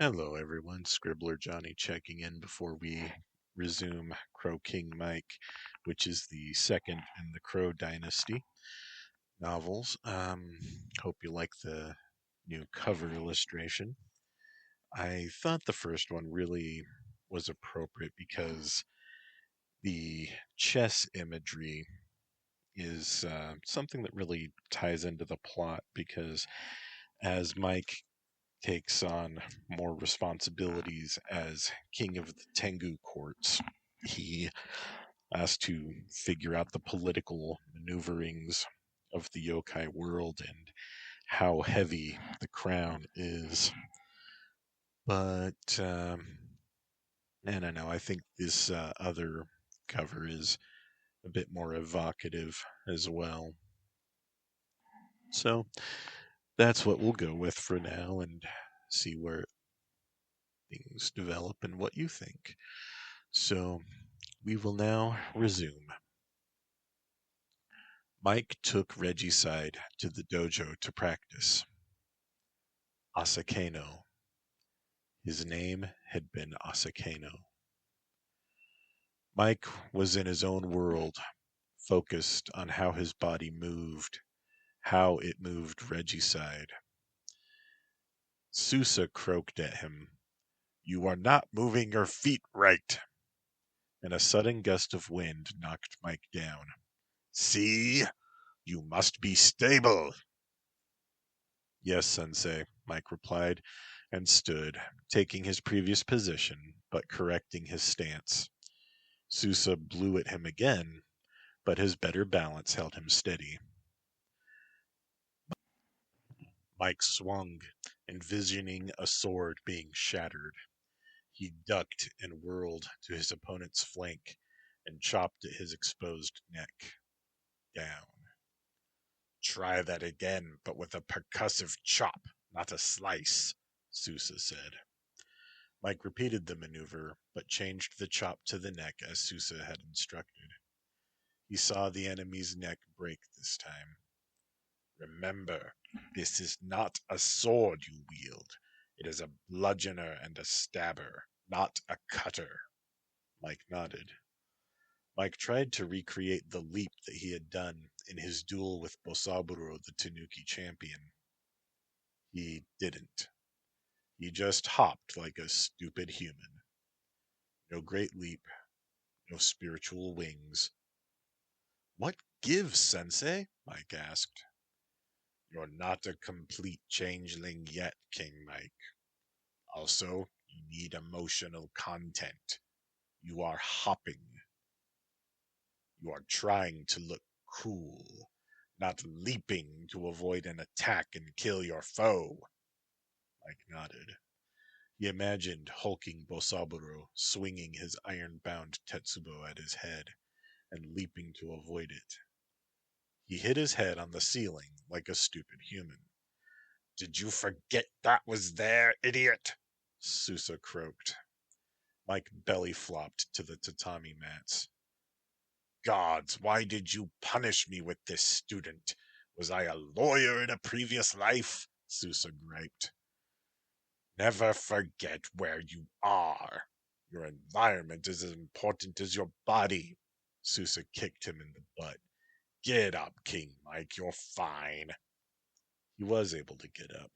Hello, everyone. Scribbler Johnny checking in before we resume Crow King Mike, which is the second in the Crow Dynasty novels. Hope you like the new cover illustration. I thought the first one really was appropriate because the chess imagery is something that really ties into the plot because as Mike takes on more responsibilities as king of the Tengu courts. He has to figure out the political maneuverings of the yokai world and how heavy the crown is. But I don't know. I think this other cover is a bit more evocative as well. So that's what we'll go with for now and see where things develop and what you think. So we will now resume. Mike took Regicide to the dojo to practice. Asakeno. His name had been Asakeno. Mike was in his own world, focused on how his body moved, how it moved Regicide. Susa croaked at him, "You are not moving your feet right," and a sudden gust of wind knocked Mike down. "See? You must be stable." "Yes, Sensei," Mike replied, and stood, taking his previous position, but correcting his stance. Susa blew at him again, but his better balance held him steady. Mike swung, envisioning a sword being shattered. He ducked and whirled to his opponent's flank and chopped at his exposed neck. Down. "Try that again, but with a percussive chop, not a slice," Susa said. Mike repeated the maneuver, but changed the chop to the neck as Susa had instructed. He saw the enemy's neck break this time. "Remember, this is not a sword you wield. It is a bludgeoner and a stabber, not a cutter." Mike nodded. Mike tried to recreate the leap that he had done in his duel with Bosaburo, the Tanuki champion. He didn't. He just hopped like a stupid human. No great leap, no spiritual wings. "What gives, Sensei?" Mike asked. "You're not a complete changeling yet, King Mike. Also, you need emotional content. You are hopping. You are trying to look cool, not leaping to avoid an attack and kill your foe." Mike nodded. He imagined hulking Bosaburo swinging his iron-bound Tetsubo at his head and leaping to avoid it. He hit his head on the ceiling like a stupid human. "Did you forget that was there, idiot?" Susa croaked. Mike belly flopped to the tatami mats. "Gods, why did you punish me with this student? Was I a lawyer in a previous life?" Susa griped. "Never forget where you are. Your environment is as important as your body." Susa kicked him in the butt. "Get up, King Mike, you're fine." He was able to get up.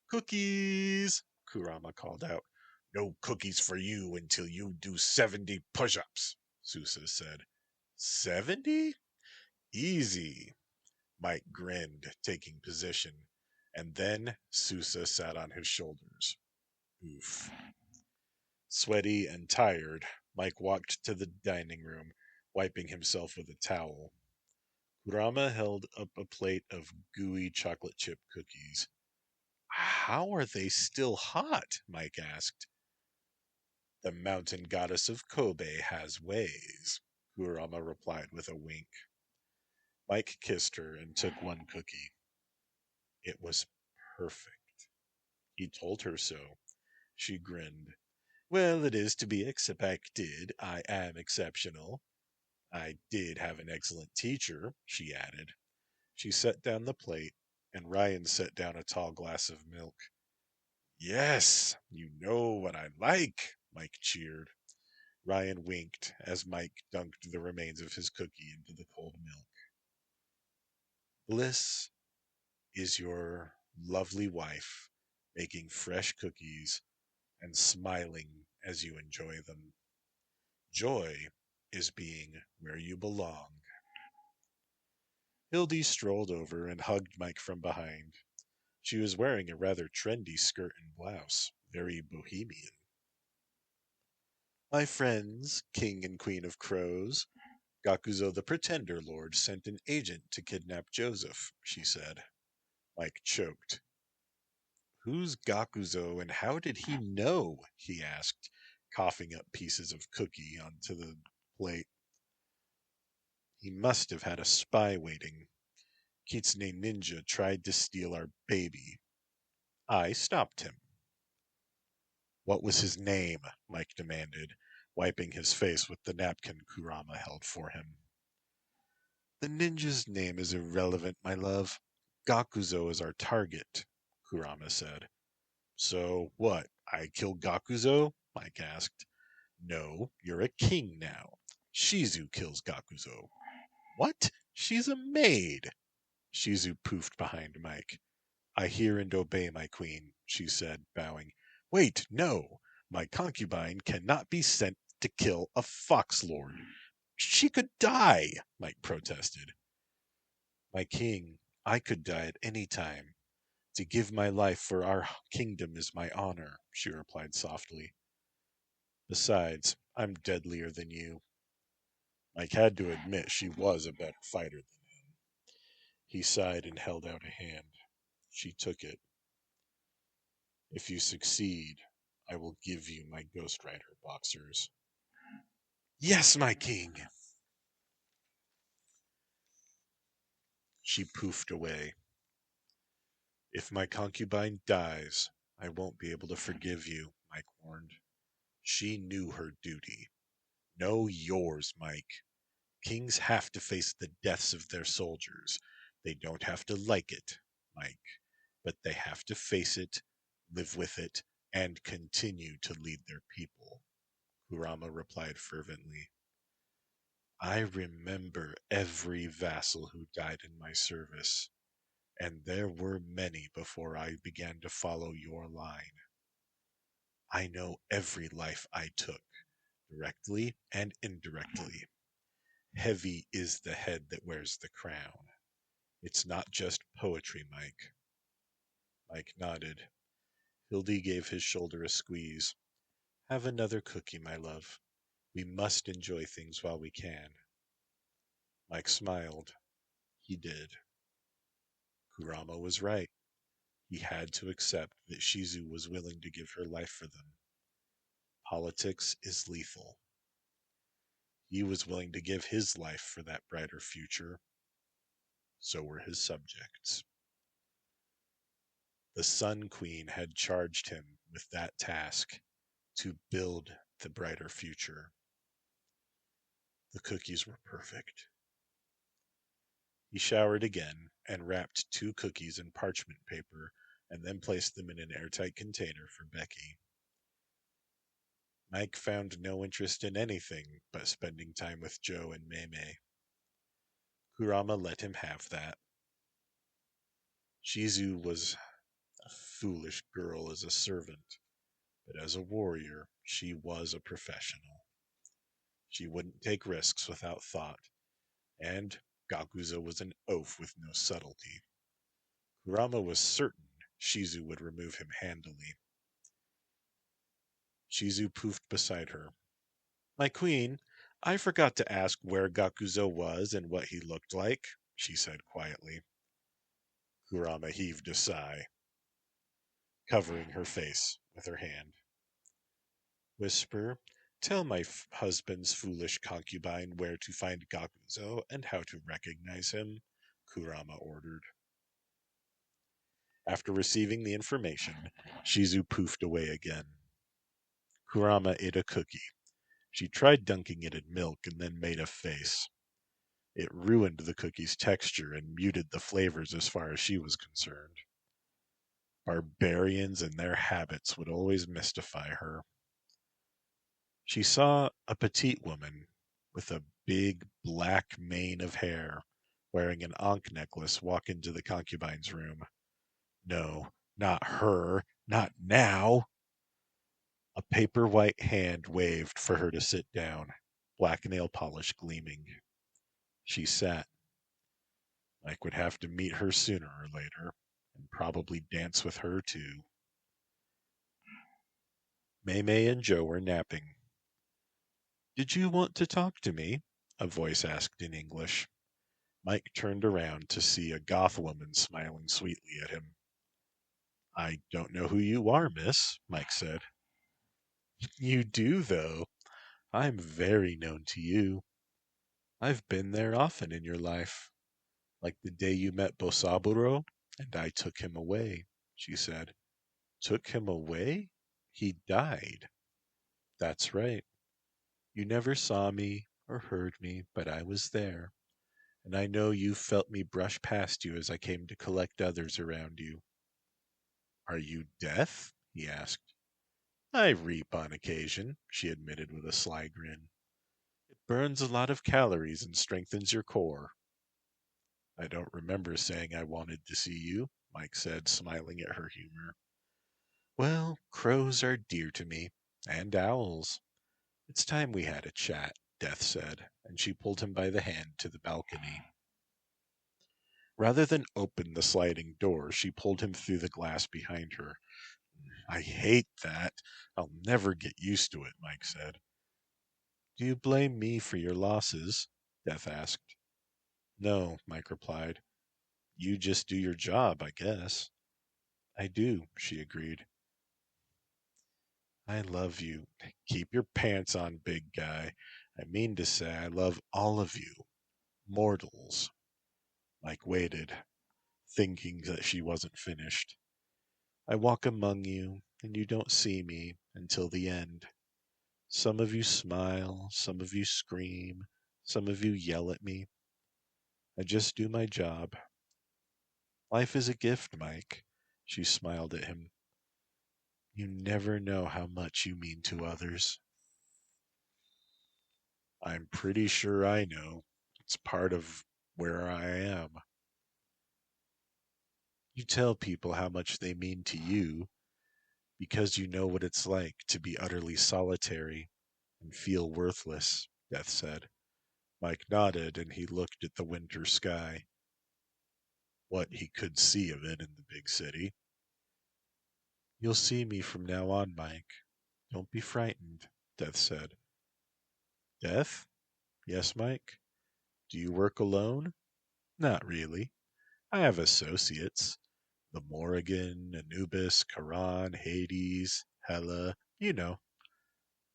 "Cookies!" Kurama called out. "No cookies for you until you do 70 push-ups," Susa said. 70? Easy. Mike grinned, taking position, and then Susa sat on his shoulders. Oof. Sweaty and tired, Mike walked to the dining room, wiping himself with a towel. Kurama held up a plate of gooey chocolate chip cookies. "How are they still hot?" Mike asked. "The mountain goddess of Kobe has ways," Kurama replied with a wink. Mike kissed her and took one cookie. It was perfect. He told her so. She grinned. "Well, it is to be expected. I am exceptional. I did have an excellent teacher," she added. She set down the plate, and Ryan set down a tall glass of milk. Yes, you know what I like, Mike cheered. Ryan winked as Mike dunked the remains of his cookie into the cold milk. Bliss is your lovely wife making fresh cookies and smiling as you enjoy them. Joy is being where you belong. Hildy strolled over and hugged Mike from behind. She was wearing a rather trendy skirt and blouse, very bohemian. My friends, King and Queen of Crows, Gakuzo the Pretender Lord sent an agent to kidnap Joseph, she said. Mike choked. Who's Gakuzo and how did he know? He asked, coughing up pieces of cookie onto the plate. He must have had a spy waiting. Kitsune Ninja tried to steal our baby. I stopped him. What was his name? Mike demanded, wiping his face with the napkin Kurama held for him. The ninja's name is irrelevant, my love. Gakuzo is our target, Kurama said. So what? I kill Gakuzo? Mike asked. No, you're a king now. Shizu kills Gakuzo. What? She's a maid. Shizu poofed behind Mike. I hear and obey, my queen, she said, bowing. Wait, no. My concubine cannot be sent to kill a fox lord. She could die, Mike protested. My king, I could die at any time. To give my life for our kingdom is my honor, she replied softly. Besides, I'm deadlier than you. Mike had to admit she was a better fighter than him. He sighed and held out a hand. She took it. If you succeed, I will give you my Ghost Rider boxers. Yes, my king! She poofed away. If my concubine dies, I won't be able to forgive you, Mike warned. She knew her duty. Know yours, Mike. Kings have to face the deaths of their soldiers. They don't have to like it, Mike, but they have to face it, live with it, and continue to lead their people, Kurama replied fervently. I remember every vassal who died in my service, and there were many before I began to follow your line. I know every life I took, directly and indirectly. Heavy is the head that wears the crown. It's not just poetry, Mike. Mike nodded. Hildy gave his shoulder a squeeze. Have another cookie, my love. We must enjoy things while we can. Mike smiled. He did. Kurama was right. He had to accept that Shizu was willing to give her life for them. Politics is lethal. He was willing to give his life for that brighter future. So were his subjects. The Sun Queen had charged him with that task to build the brighter future. The cookies were perfect. He showered again and wrapped 2 cookies in parchment paper and then placed them in an airtight container for Becky. Mike found no interest in anything but spending time with Joe and Mei. Kurama let him have that. Shizu was a foolish girl as a servant, but as a warrior, she was a professional. She wouldn't take risks without thought, and Gakuzo was an oaf with no subtlety. Kurama was certain Shizu would remove him handily. Shizu poofed beside her. My queen, I forgot to ask where Gakuzo was and what he looked like, she said quietly. Kurama heaved a sigh, covering her face with her hand. Whisper, tell my husband's foolish concubine where to find Gakuzo and how to recognize him, Kurama ordered. After receiving the information, Shizu poofed away again. Kurama ate a cookie. She tried dunking it in milk and then made a face. It ruined the cookie's texture and muted the flavors as far as she was concerned. Barbarians and their habits would always mystify her. She saw a petite woman with a big black mane of hair, wearing an ankh necklace, walk into the concubine's room. No, not her, not now. A paper white hand waved for her to sit down, black nail polish gleaming. She sat. Mike would have to meet her sooner or later, and probably dance with her too. Maymay and Joe were napping. "Did you want to talk to me?" a voice asked in English. Mike turned around to see a goth woman smiling sweetly at him. "I don't know who you are, miss," Mike said. "You do, though. I'm very known to you. I've been there often in your life, like the day you met Bosaburo, and I took him away," she said. "Took him away? He died." "That's right. You never saw me or heard me, but I was there, and I know you felt me brush past you as I came to collect others around you." "Are you Death?" he asked. "I reap on occasion," she admitted with a sly grin. "It burns a lot of calories and strengthens your core." "I don't remember saying I wanted to see you," Mike said, smiling at her humor. "Well, crows are dear to me, and owls. It's time we had a chat," Death said, and she pulled him by the hand to the balcony. Rather than open the sliding door, she pulled him through the glass behind her. "I hate that. I'll never get used to it," Mike said. "Do you blame me for your losses?" Death asked. "No," Mike replied. "You just do your job, I guess." "I do," she agreed. "I love you. Keep your pants on, big guy. I mean to say I love all of you. Mortals." Mike waited, thinking that she wasn't finished. "I walk among you, and you don't see me until the end. Some of you smile, some of you scream, some of you yell at me. I just do my job. Life is a gift, Mike." She smiled at him. "You never know how much you mean to others." "I'm pretty sure I know. It's part of where I am." "You tell people how much they mean to you because you know what it's like to be utterly solitary and feel worthless," Death said. Mike nodded, and he looked at the winter sky. What he could see of it in the big city. "You'll see me from now on, Mike. Don't be frightened," Death said. "Death?" "Yes, Mike." "Do you work alone?" "Not really. I have associates. The Morrigan, Anubis, Charon, Hades, Hela, you know."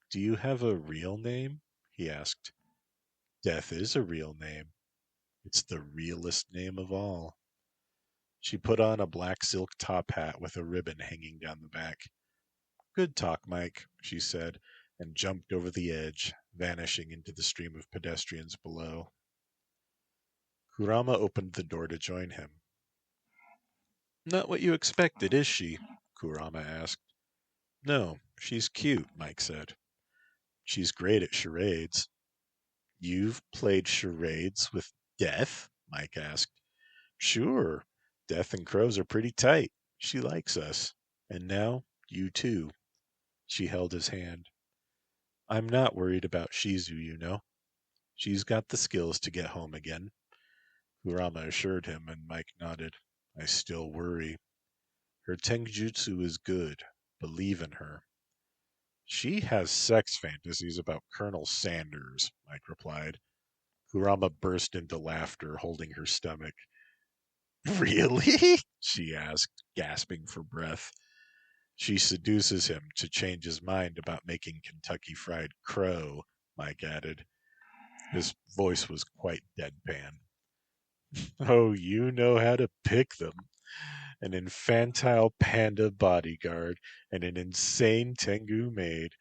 "Do you have a real name?" he asked. "Death is a real name. It's the realest name of all." She put on a black silk top hat with a ribbon hanging down the back. "Good talk, Mike," she said, and jumped over the edge, vanishing into the stream of pedestrians below. Kurama opened the door to join him. "Not what you expected, is she?" Kurama asked. "No, she's cute," Mike said. "She's great at charades." "You've played charades with Death?" Mike asked. "Sure. Death and Crows are pretty tight. She likes us. And now, you too." She held his hand. "I'm not worried about Shizu, you know. She's got the skills to get home again." Kurama assured him, and Mike nodded. "I still worry. Her Tenjutsu is good. Believe in her." "She has sex fantasies about Colonel Sanders," Mike replied. Kurama burst into laughter, holding her stomach. "Really?" she asked, gasping for breath. "She seduces him to change his mind about making Kentucky Fried Crow," Mike added. His voice was quite deadpan. "Oh, you know how to pick them. An infantile panda bodyguard and an insane Tengu maid.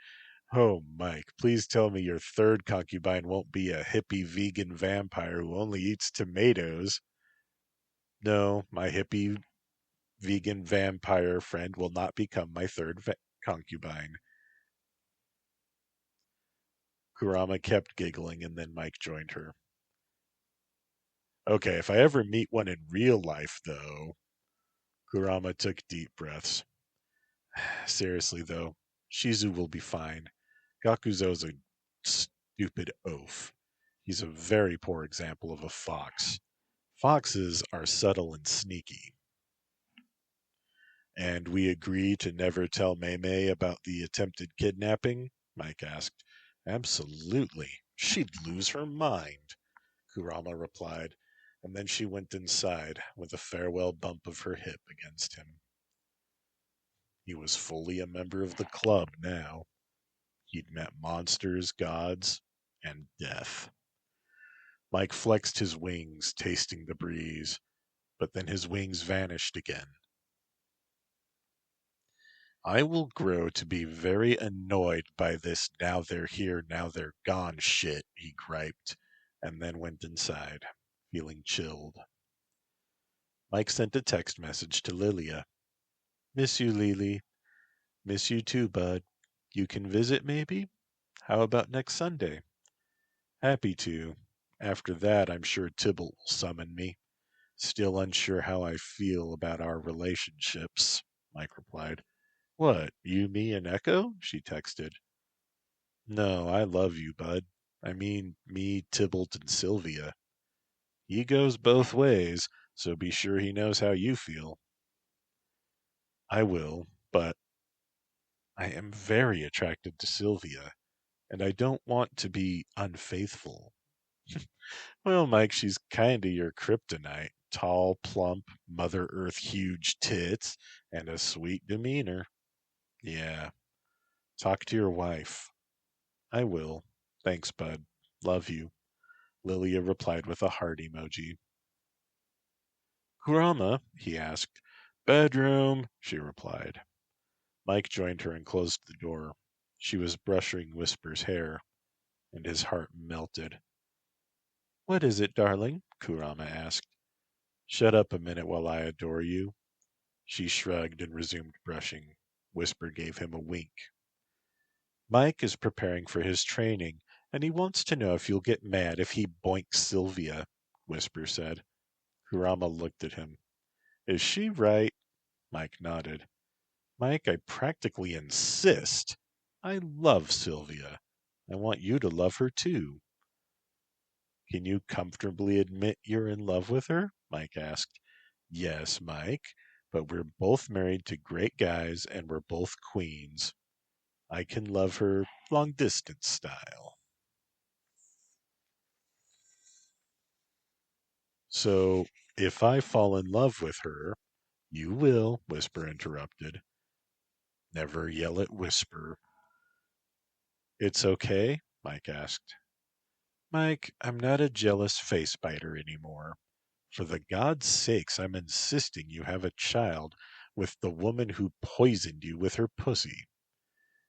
Oh, Mike, please tell me your third concubine won't be a hippie vegan vampire who only eats tomatoes." "No, my hippie vegan vampire friend will not become my third concubine. Kurama kept giggling, and then Mike joined her. Okay, if I ever meet one in real life, though. Kurama took deep breaths. Seriously, though, Shizu will be fine. Gakuzo's a stupid oaf. He's a very poor example of a fox. Foxes are subtle and sneaky. And we agree to never tell Mei about the attempted kidnapping? Mike asked. Absolutely. She'd lose her mind, Kurama replied, and then she went inside with a farewell bump of her hip against him. He was fully a member of the club now. He'd met monsters, gods, and death. Mike flexed his wings, tasting the breeze, but then his wings vanished again. I will grow to be very annoyed by this now they're here, now they're gone shit, he griped, and then went inside, feeling chilled. Mike sent a text message to Lilia. Miss you, Lily. Miss you too, bud. You can visit, maybe? How about next Sunday? Happy to. After that, I'm sure Tybalt will summon me. Still unsure how I feel about our relationships, Mike replied. What, you, me, and Echo? She texted. No, I love you, bud. I mean, me, Tybalt, and Sylvia. He goes both ways, so be sure he knows how you feel. I will, but I am very attracted to Sylvia, and I don't want to be unfaithful. Well, Mike, she's kinda your kryptonite. Tall, plump, Mother Earth huge tits, and a sweet demeanor. Yeah. Talk to your wife. I will. Thanks, bud. Love you. Lilia replied with a heart emoji. Kurama? He asked. Bedroom, she replied. Mike joined her and closed the door. She was brushing Whisper's hair, and his heart melted. What is it, darling? Kurama asked. Shut up a minute while I adore you. She shrugged and resumed brushing. Whisper gave him a wink. Mike is preparing for his training, and he wants to know if you'll get mad if he boinks Sylvia, Whisper said. Kurama looked at him. Is she right? Mike nodded. Mike, I practically insist. I love Sylvia. I want you to love her too. Can you comfortably admit you're in love with her? Mike asked. Yes, Mike, but we're both married to great guys and we're both queens. I can love her long distance style. So, if I fall in love with her, you will, Whisper interrupted. Never yell at Whisper. It's okay? Mike asked. Mike, I'm not a jealous face biter anymore. For the God's sakes, I'm insisting you have a child with the woman who poisoned you with her pussy.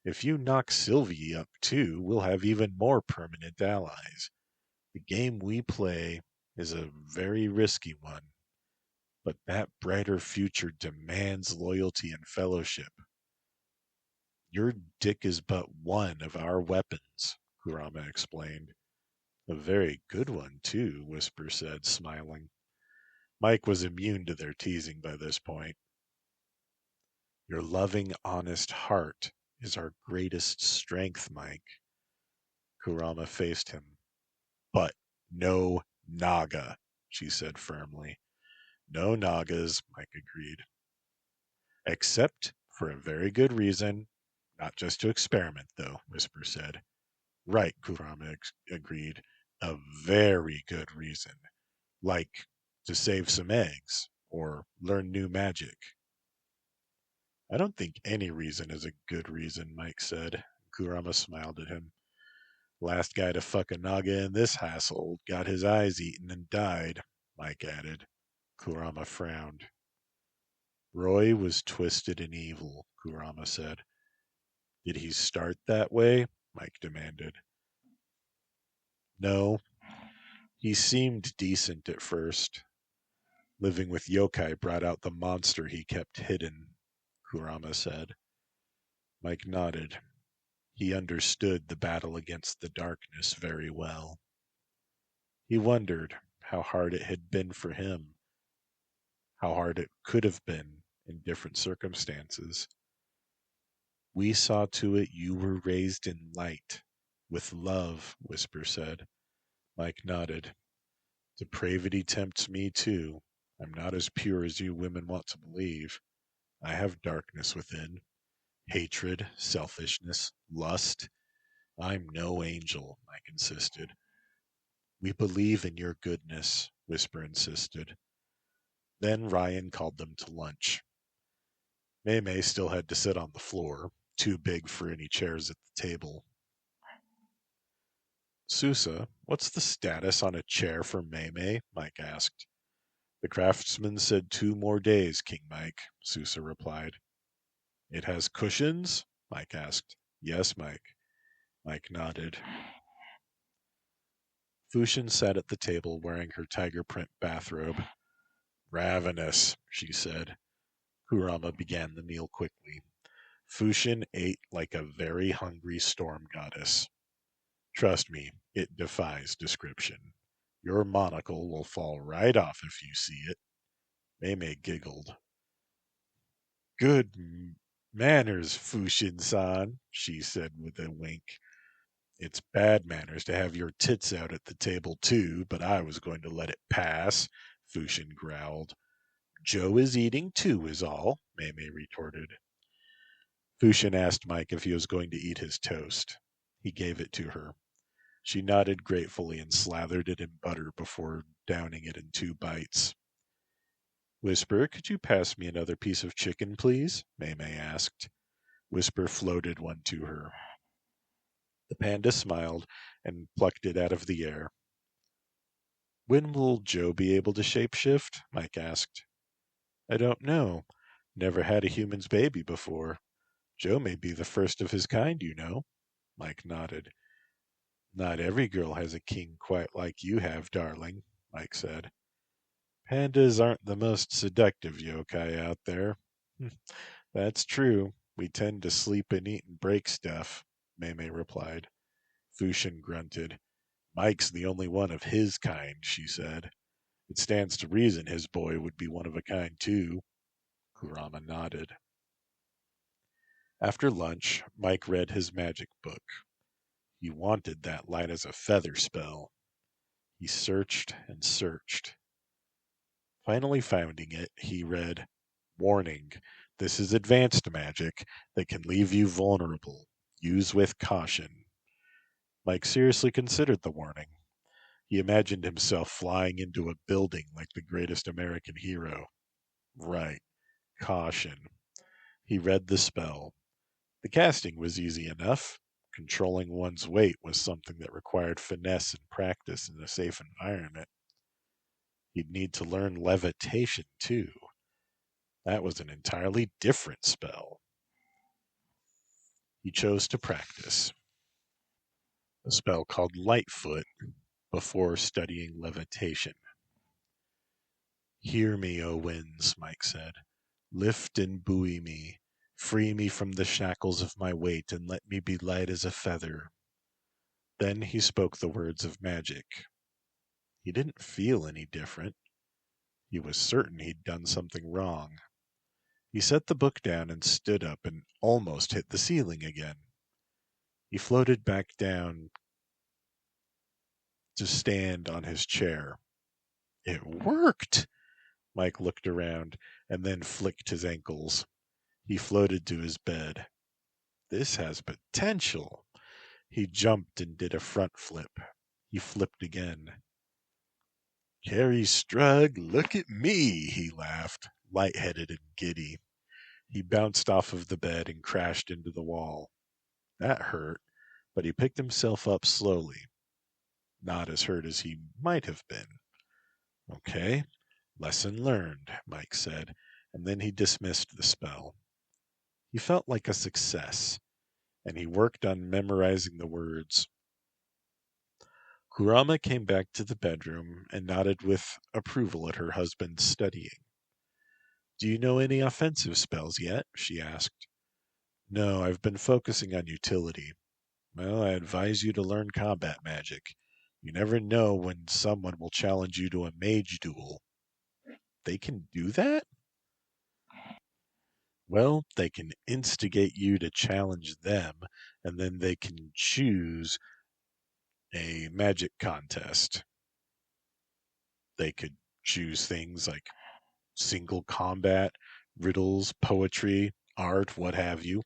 If you knock Sylvie up too, we'll have even more permanent allies. The game we play is a very risky one, but that brighter future demands loyalty and fellowship. Your dick is but one of our weapons, Kurama explained. A very good one, too, Whisper said, smiling. Mike was immune to their teasing by this point. Your loving, honest heart is our greatest strength, Mike. Kurama faced him. But no Naga, she said firmly. No Nagas, Mike agreed. Except for a very good reason, not just to experiment, though, Whisper said. Right, Kurama agreed. A very good reason. Like to save some eggs or learn new magic. I don't think any reason is a good reason, Mike said. Kurama smiled at him. Last guy to fuck a Naga in this household got his eyes eaten and died, Mike added. Kurama frowned. Roy was twisted and evil, Kurama said. Did he start that way? Mike demanded. No. He seemed decent at first. Living with yokai brought out the monster he kept hidden, Kurama said. Mike nodded. He understood the battle against the darkness very well. He wondered how hard it had been for him, how hard it could have been in different circumstances. We saw to it you were raised in light, with love, Whisper said. Mike nodded. Depravity tempts me too. I'm not as pure as you women want to believe. I have darkness within. Hatred, selfishness, lust. I'm no angel, Mike insisted. We believe in your goodness, Whisper insisted. Then Ryan called them to lunch. Maymay still had to sit on the floor, too big for any chairs at the table. Sousa, what's the status on a chair for Maymay? Mike asked. The craftsman said 2 more days, King Mike, Sousa replied. It has cushions? Mike asked. Yes, Mike. Mike nodded. Fushin sat at the table wearing her tiger print bathrobe. Ravenous, she said. Kurama began the meal quickly. Fushin ate like a very hungry storm goddess. Trust me, it defies description. Your monocle will fall right off if you see it. Maymay giggled. Good manners, Fushin-san, she said with a wink. It's bad manners to have your tits out at the table too, but I was going to let it pass, Fushin growled. Joe is eating too, is all, Maymay retorted. Fushin asked Mike if he was going to eat his toast. He gave it to her. She nodded gratefully and slathered it in butter before downing it in 2 bites. Whisper, could you pass me another piece of chicken, please? Maymay asked. Whisper floated one to her. The panda smiled and plucked it out of the air. When will Joe be able to shapeshift? Mike asked. I don't know. Never had a human's baby before. Joe may be the first of his kind, you know. Mike nodded. Not every girl has a king quite like you have, darling, Mike said. Pandas aren't the most seductive yokai out there. That's true. We tend to sleep and eat and break stuff, Maymay replied. Fushin grunted. Mike's the only one of his kind, she said. It stands to reason his boy would be one of a kind too. Kurama nodded. After lunch, Mike read his magic book. He wanted that light as a feather spell. He searched and searched. Finally finding it, he read, Warning, this is advanced magic that can leave you vulnerable. Use with caution. Mike seriously considered the warning. He imagined himself flying into a building like the greatest American hero. Right. Caution. He read the spell. The casting was easy enough. Controlling one's weight was something that required finesse and practice in a safe environment. He'd need to learn levitation, too. That was an entirely different spell. He chose to practice a spell called Lightfoot before studying levitation. Hear me, O winds, Mike said. Lift and buoy me. Free me from the shackles of my weight and let me be light as a feather. Then he spoke the words of magic. He didn't feel any different. He was certain he'd done something wrong. He set the book down and stood up and almost hit the ceiling again. He floated back down to stand on his chair. It worked! Mike looked around and then flicked his ankles. He floated to his bed. This has potential. He jumped and did a front flip. He flipped again. Carrie Strug, look at me, he laughed, lightheaded and giddy. He bounced off of the bed and crashed into the wall. That hurt, but he picked himself up slowly. Not as hurt as he might have been. Okay, lesson learned, Mike said, and then he dismissed the spell. He felt like a success, and he worked on memorizing the words. Kurama came back to the bedroom and nodded with approval at her husband's studying. "Do you know any offensive spells yet?" she asked. "No, I've been focusing on utility." "Well, I advise you to learn combat magic. You never know when someone will challenge you to a mage duel." "They can do that?" "Well, they can instigate you to challenge them, and then they can choose a magic contest. They could choose things like single combat, riddles, poetry, art, what have you."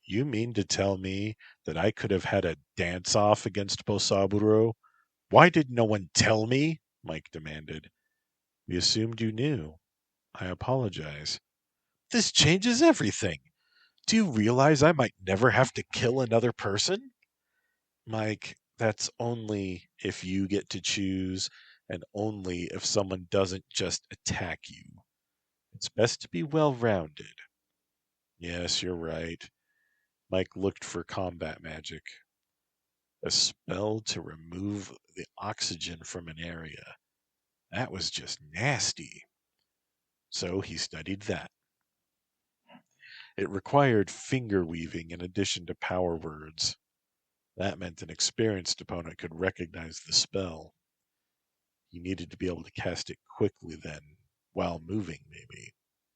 "You mean to tell me that I could have had a dance-off against Bosaburo? Why did no one tell me?" Mike demanded. "We assumed you knew. I apologize." "This changes everything. Do you realize I might never have to kill another person?" "Mike, that's only if you get to choose, and only if someone doesn't just attack you. It's best to be well-rounded." "Yes, you're right." Mike looked for combat magic. A spell to remove the oxygen from an area. That was just nasty. So he studied that. It required finger weaving in addition to power words. That meant an experienced opponent could recognize the spell. He needed to be able to cast it quickly then, while moving maybe.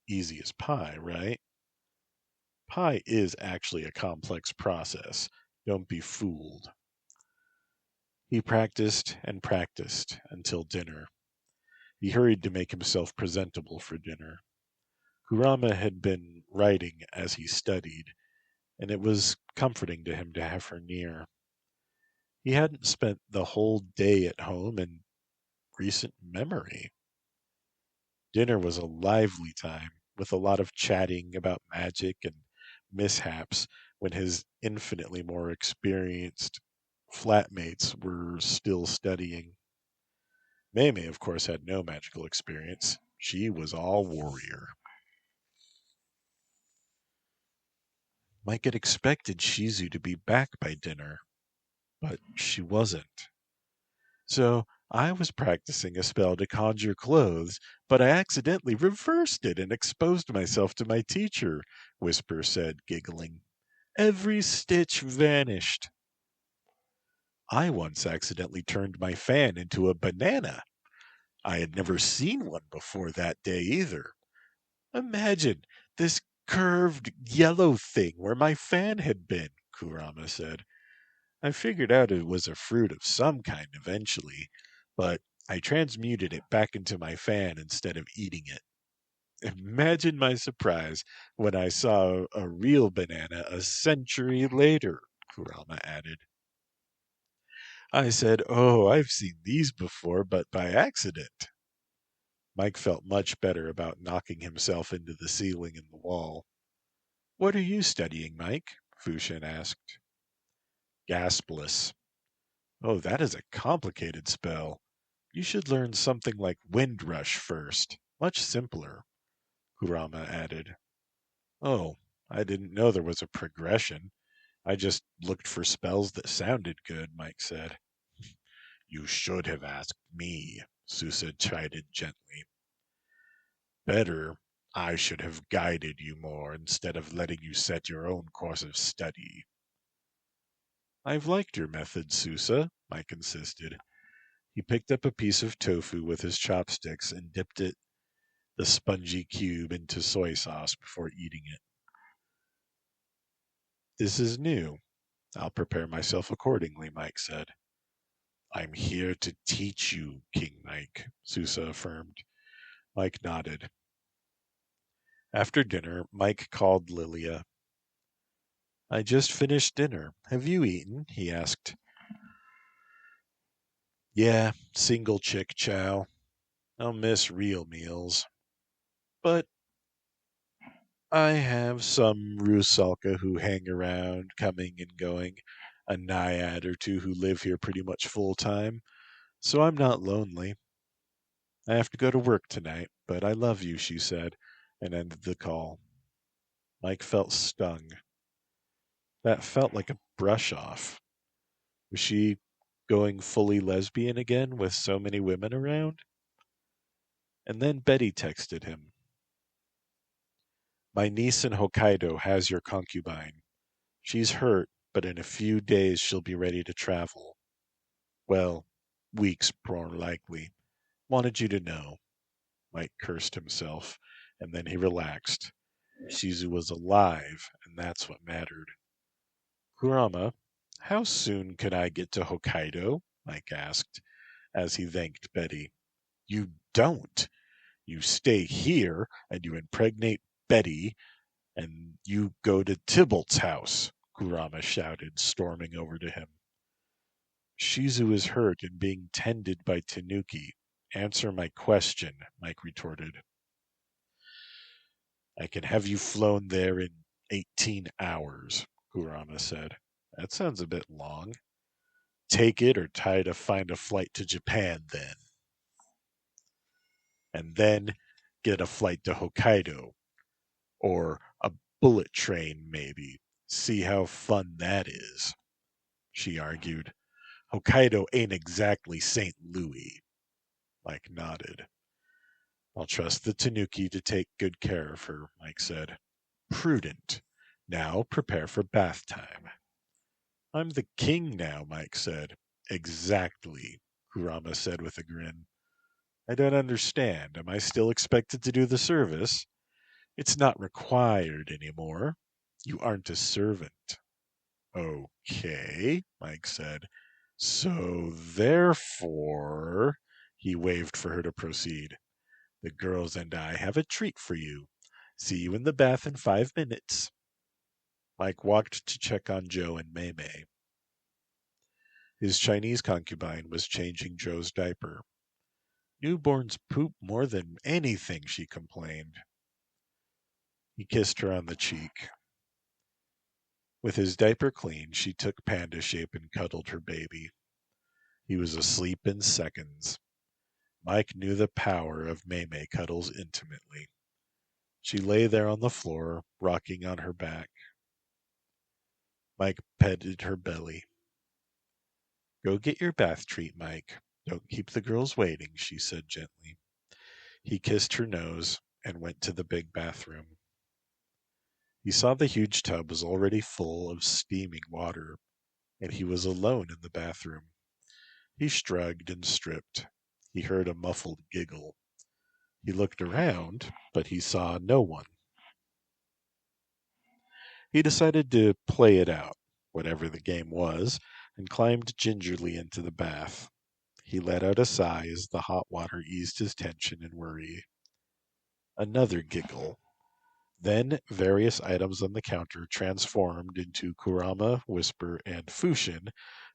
Easy as pie, right? Pie is actually a complex process. Don't be fooled. He practiced and practiced until dinner. He hurried to make himself presentable for dinner. Kurama had been writing as he studied, and it was comforting to him to have her near. He hadn't spent the whole day at home in recent memory. Dinner was a lively time, with a lot of chatting about magic and mishaps when his infinitely more experienced flatmates were still studying. Mei, of course, had no magical experience. She was all warrior. Mike had expected Shizu to be back by dinner, but she wasn't. "So I was practicing a spell to conjure clothes, but I accidentally reversed it and exposed myself to my teacher," Whisper said, giggling. "Every stitch vanished. I once accidentally turned my fan into a banana. I had never seen one before that day either. Imagine this curved yellow thing where my fan had been," Kurama said. "I figured out it was a fruit of some kind eventually, but I transmuted it back into my fan instead of eating it. Imagine my surprise when I saw a real banana a century later," Kurama added. "I said, 'Oh, I've seen these before, but by accident.'" Mike felt much better about knocking himself into the ceiling and the wall. "What are you studying, Mike?" Fushin asked. "Gaspless." "Oh, that is a complicated spell. You should learn something like Wind Rush first. Much simpler," Kurama added. "Oh, I didn't know there was a progression. I just looked for spells that sounded good," Mike said. "You should have asked me," Susa chided gently. "Better, I should have guided you more instead of letting you set your own course of study." "I've liked your method, Susa," Mike insisted. He picked up a piece of tofu with his chopsticks and dipped the spongy cube into soy sauce before eating it. "This is new. I'll prepare myself accordingly," Mike said. "I'm here to teach you, King Mike," Susa affirmed. Mike nodded. After dinner, Mike called Lilia. "I just finished dinner. Have you eaten?" he asked. "Yeah, single chick chow. I'll miss real meals. But I have some Rusalka who hang around, coming and going, a naiad or two who live here pretty much full time, so I'm not lonely. I have to go to work tonight, but I love you," she said, and ended the call. Mike felt stung. That felt like a brush off. Was she going fully lesbian again with so many women around? And then Betty texted him, "My niece in Hokkaido has your concubine. She's hurt, but in a few days she'll be ready to travel. Well, weeks more likely. Wanted you to know." Mike cursed himself, and then he relaxed. Shizu was alive, and that's what mattered. "Kurama, how soon can I get to Hokkaido?" Mike asked, as he thanked Betty. "You don't. You stay here, and you impregnate Betty, and you go to Tybalt's house," Kurama shouted, storming over to him. "Shizu is hurt and being tended by Tanuki. Answer my question," Mike retorted. "I can have you flown there in 18 hours, Kurama said. "That sounds a bit long." "Take it or try to find a flight to Japan then. And then get a flight to Hokkaido. Or a bullet train, maybe. See how fun that is," she argued. "Hokkaido ain't exactly St. Louis." Mike nodded. "I'll trust the Tanuki to take good care of her," Mike said. "Prudent. Now prepare for bath time." "I'm the king now," Mike said. "Exactly," Kurama said with a grin. "I don't understand. Am I still expected to do the service?" "It's not required anymore. You aren't a servant." "Okay," Mike said. "So therefore," he waved for her to proceed, "the girls and I have a treat for you. See you in the bath in 5 minutes." Mike walked to check on Joe and Mei Mei. His Chinese concubine was changing Joe's diaper. "Newborns poop more than anything," she complained. He kissed her on the cheek. With his diaper clean, she took panda shape and cuddled her baby. He was asleep in seconds. Mike knew the power of Mei Mei cuddles intimately. She lay there on the floor, rocking on her back. Mike petted her belly. "Go get your bath treat, Mike. Don't keep the girls waiting," she said gently. He kissed her nose and went to the big bathroom. He saw the huge tub was already full of steaming water, and he was alone in the bathroom. He shrugged and stripped. He heard a muffled giggle. He looked around, but he saw no one. He decided to play it out, whatever the game was, and climbed gingerly into the bath. He let out a sigh as the hot water eased his tension and worry. Another giggle. Then various items on the counter transformed into Kurama, Whisper, and Fushin,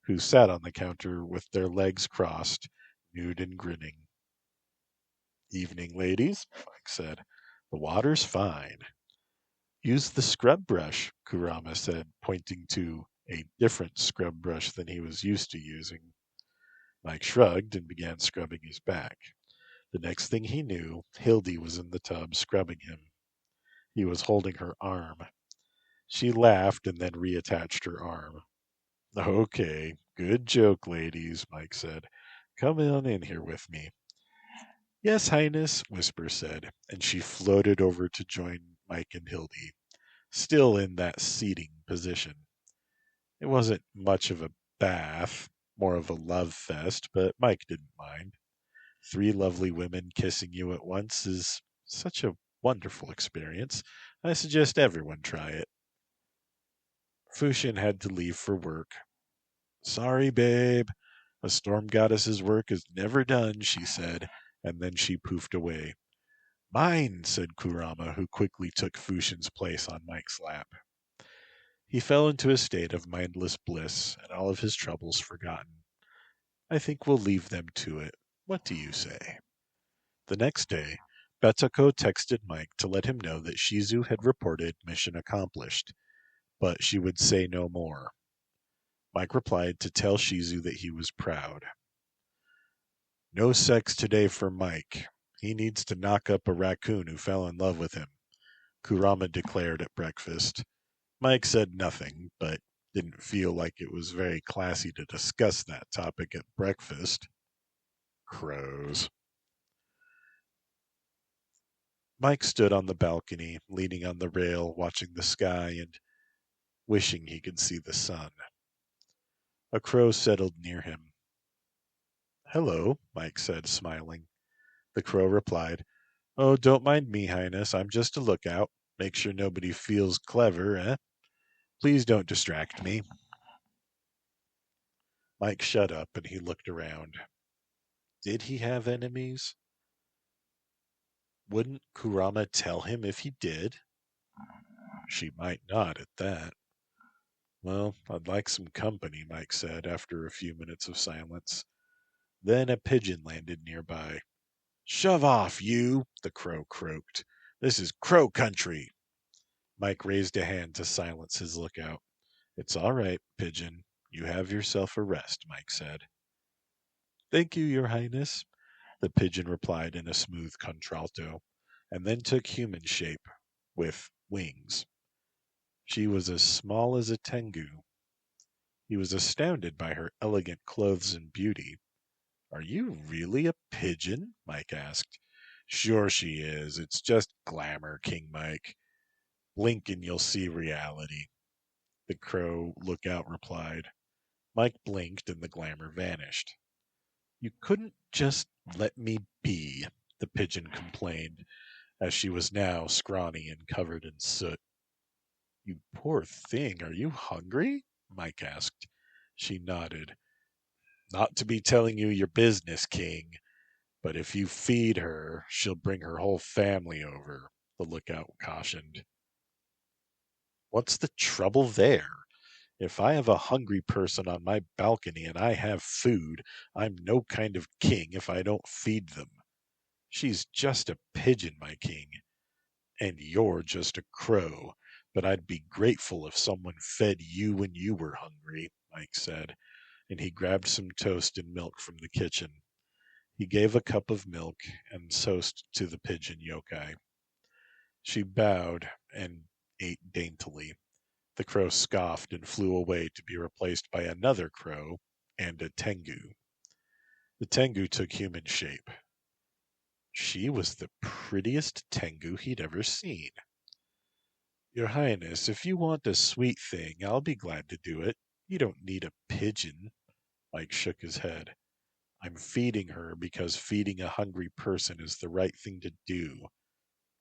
who sat on the counter with their legs crossed, nude and grinning. "Evening, ladies," Mike said. "The water's fine." "Use the scrub brush," Kurama said, pointing to a different scrub brush than he was used to using. Mike shrugged and began scrubbing his back. The next thing he knew, Hildy was in the tub scrubbing him. He was holding her arm. She laughed and then reattached her arm. "Okay, good joke, ladies," Mike said. "Come on in here with me." "Yes, Highness," Whisper said, and she floated over to join Mike and Hildy, still in that seating position. It wasn't much of a bath, more of a love fest, but Mike didn't mind. 3 lovely women kissing you at once is such a wonderful experience. I suggest everyone try it. Fushin had to leave for work. "Sorry, babe. A storm goddess's work is never done," she said, and then she poofed away. "Mine," said Kurama, who quickly took Fushin's place on Mike's lap. He fell into a state of mindless bliss, and all of his troubles forgotten. "I think we'll leave them to it. What do you say?" The next day, Betako texted Mike to let him know that Shizu had reported mission accomplished, but she would say no more. Mike replied to tell Shizu that he was proud. "No sex today for Mike. He needs to knock up a raccoon who fell in love with him," Kurama declared at breakfast. Mike said nothing, but Didn't feel like it was very classy to discuss that topic at breakfast. Crows. Mike stood on the balcony, leaning on the rail, watching the sky and wishing he could see the sun. A crow settled near him. "Hello," Mike said, smiling. The crow replied, "Oh, don't mind me, Highness. I'm just a lookout. Make sure nobody feels clever, eh? Please don't distract me." Mike shut up and he looked around. Did he have enemies? Wouldn't Kurama tell him if he did? She might not at that. "Well, I'd like some company," Mike said after a few minutes of silence. Then a pigeon landed nearby. "Shove off, you!" the crow croaked. "This is crow country." Mike raised a hand to silence his lookout. "It's all right, pigeon. You have yourself a rest," Mike said. "Thank you, your highness," the pigeon replied in a smooth contralto, and then took human shape, with wings. She was as small as a tengu. He was astounded by her elegant clothes and beauty. "Are you really a pigeon?" Mike asked. "Sure she is. It's just glamour, King Mike. Blink and you'll see reality," the crow lookout replied. Mike blinked and the glamour vanished. "You couldn't just let me be," the pigeon complained, as she was now scrawny and covered in soot. "You poor thing, are you hungry?" Mike asked. She nodded. "Not to be telling you your business, King, but if you feed her, she'll bring her whole family over," the lookout cautioned. "What's the trouble there? If I have a hungry person on my balcony and I have food, I'm no kind of king if I don't feed them. She's just a pigeon, my king, and you're just a crow, but I'd be grateful if someone fed you when you were hungry," Mike said, and he grabbed some toast and milk from the kitchen. He gave a cup of milk and toast to the pigeon yokai. She bowed and ate daintily. The crow scoffed and flew away to be replaced by another crow and a tengu. The tengu took human shape. She was the prettiest tengu he'd ever seen. "Your Highness, if you want a sweet thing, I'll be glad to do it. You don't need a pigeon." Mike shook his head. "I'm feeding her because feeding a hungry person is the right thing to do,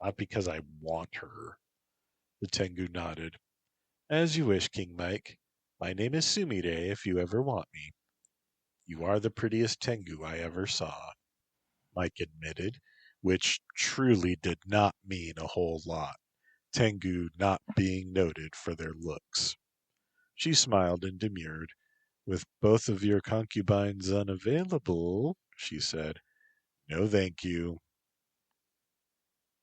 not because I want her." The tengu nodded. "As you wish, King Mike. My name is Sumire if you ever want me." "You are the prettiest tengu I ever saw," Mike admitted, which truly did not mean a whole lot, tengu not being noted for their looks. She smiled and demurred. "With both of your concubines unavailable," she said. "No, thank you,"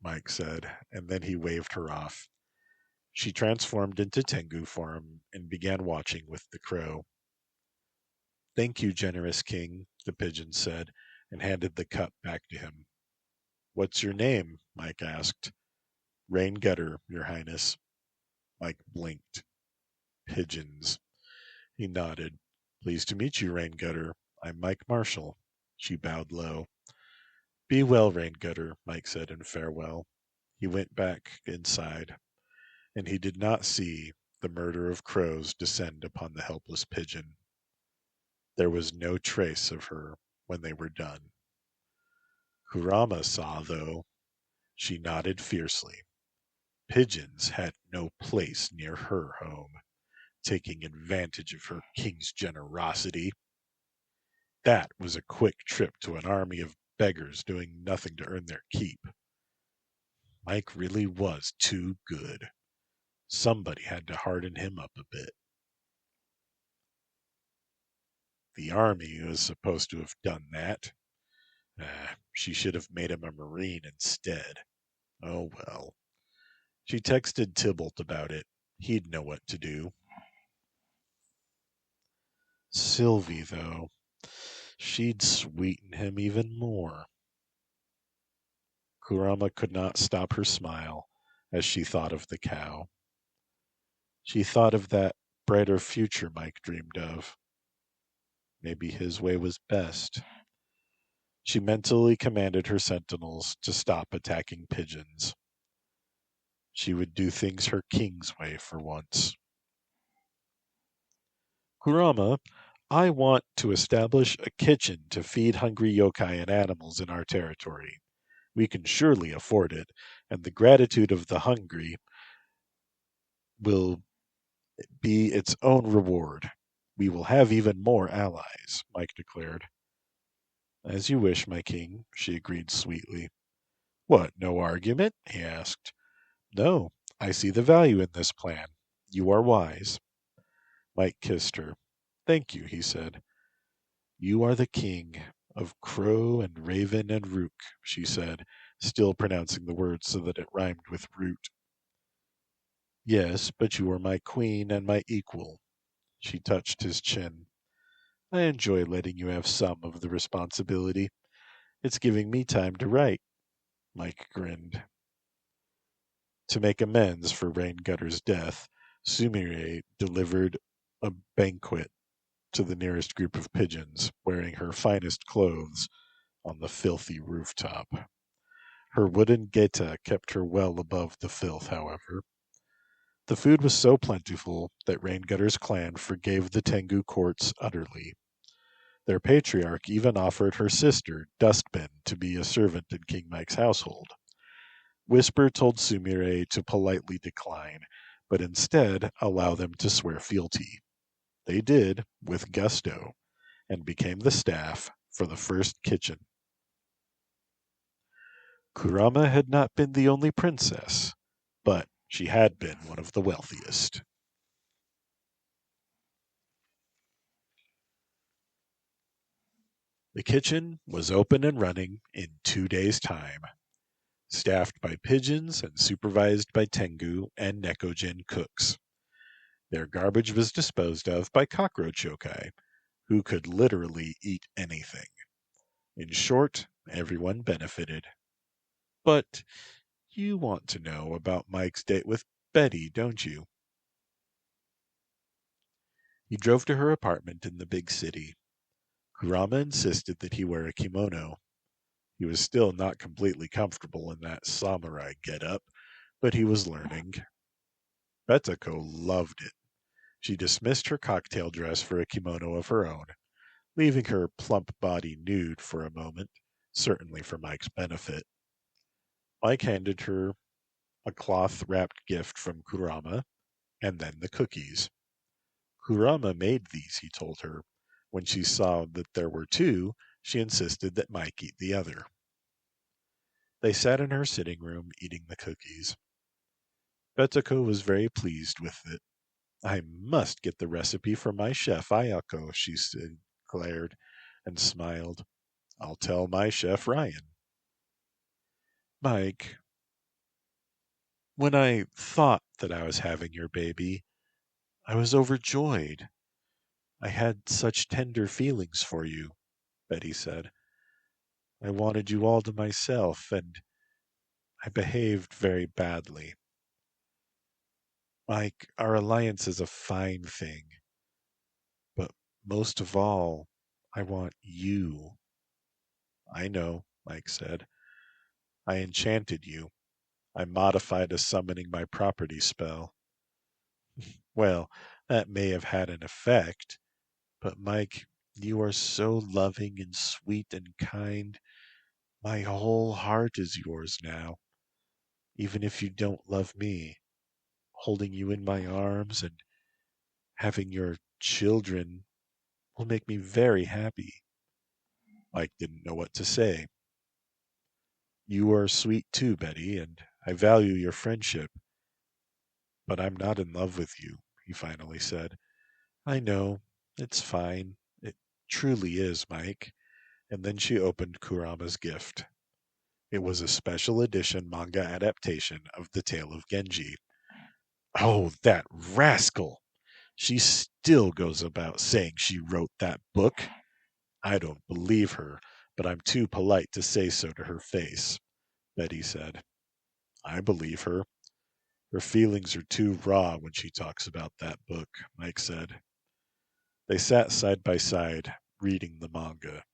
Mike said, and then he waved her off. She transformed into tengu form and began watching with the crow. "Thank you, generous king," the pigeon said, and handed the cup back to him. "What's your name?" Mike asked. "Rain Gutter, your highness." Mike blinked. "Pigeons." He nodded. "Pleased to meet you, Rain Gutter. I'm Mike Marshall." She bowed low. "Be well, Rain Gutter," Mike said in farewell. He went back inside, and he did not see the murder of crows descend upon the helpless pigeon. There was no trace of her when they were done. Kurama saw, though. She nodded fiercely. Pigeons had no place near her home, taking advantage of her king's generosity. That was a quick trip to an army of beggars doing nothing to earn their keep. Mike really was too good. Somebody had to harden him up a bit. The army was supposed to have done that. She should have made him a Marine instead. Oh well. She texted Tybalt about it. He'd know what to do. Sylvie, though, she'd sweeten him even more. Kurama could not stop her smile as she thought of the cow. She thought of that brighter future Mike dreamed of. Maybe his way was best. She mentally commanded her sentinels to stop attacking pigeons. She would do things her king's way for once. Kurama, I want to establish a kitchen to feed hungry yokai and animals in our territory. We can surely afford it, and the gratitude of the hungry will be its own reward. We will have even more allies, Mike declared. As you wish, my king, she agreed sweetly. What, no argument? He asked. No, I see the value in this plan. You are wise. Mike kissed her. Thank you, he said. You are the king of crow and raven and rook, she said, still pronouncing the word so that it rhymed with root. Yes, but you are my queen and my equal. She touched his chin. I enjoy letting you have some of the responsibility. It's giving me time to write. Mike grinned. To make amends for Raingutter's death, Sumire delivered a banquet to the nearest group of pigeons, wearing her finest clothes on the filthy rooftop. Her wooden geta kept her well above the filth, however. The food was so plentiful that Raingutter's clan forgave the Tengu courts utterly. Their patriarch even offered her sister, Dustbin, to be a servant in King Mike's household. Whisper told Sumire to politely decline, but instead allow them to swear fealty. They did, with gusto, and became the staff for the first kitchen. Kurama had not been the only princess, but she had been one of the wealthiest. The kitchen was open and running in 2 days' time, staffed by pigeons and supervised by Tengu and Nekojin cooks. Their garbage was disposed of by cockroach yokai, who could literally eat anything. In short, everyone benefited. But you want to know about Mike's date with Betty, don't you? He drove to her apartment in the big city. Kurama insisted that he wear a kimono. He was still not completely comfortable in that samurai get-up, but he was learning. Betako loved it. She dismissed her cocktail dress for a kimono of her own, leaving her plump body nude for a moment, certainly for Mike's benefit. Mike handed her a cloth-wrapped gift from Kurama, and then the cookies. Kurama made these, he told her. When she saw that there were two, she insisted that Mike eat the other. They sat in her sitting room eating the cookies. Betako was very pleased with it. I must get the recipe from my chef, Ayako, she declared, and smiled. I'll tell my chef, Ryan. Mike, when I thought that I was having your baby, I was overjoyed. I had such tender feelings for you, Betty said. I wanted you all to myself, and I behaved very badly. Mike, our alliance is a fine thing, but most of all, I want you. I know, Mike said. I enchanted you. I modified a summoning my property spell. Well, that may have had an effect, but Mike, you are so loving and sweet and kind. My whole heart is yours now, even if you don't love me. Holding you in my arms and having your children will make me very happy. Mike didn't know what to say. You are sweet too, Betty, and I value your friendship, but I'm not in love with you, he finally said. I know. It's fine. It truly is, Mike. And then she opened Kurama's gift. It was a special edition manga adaptation of The Tale of Genji. Oh, that rascal! She still goes about saying she wrote that book. I don't believe her, but I'm too polite to say so to her face, Betty said. I believe her. Her feelings are too raw when she talks about that book, Mike said. They sat side by side, reading the manga.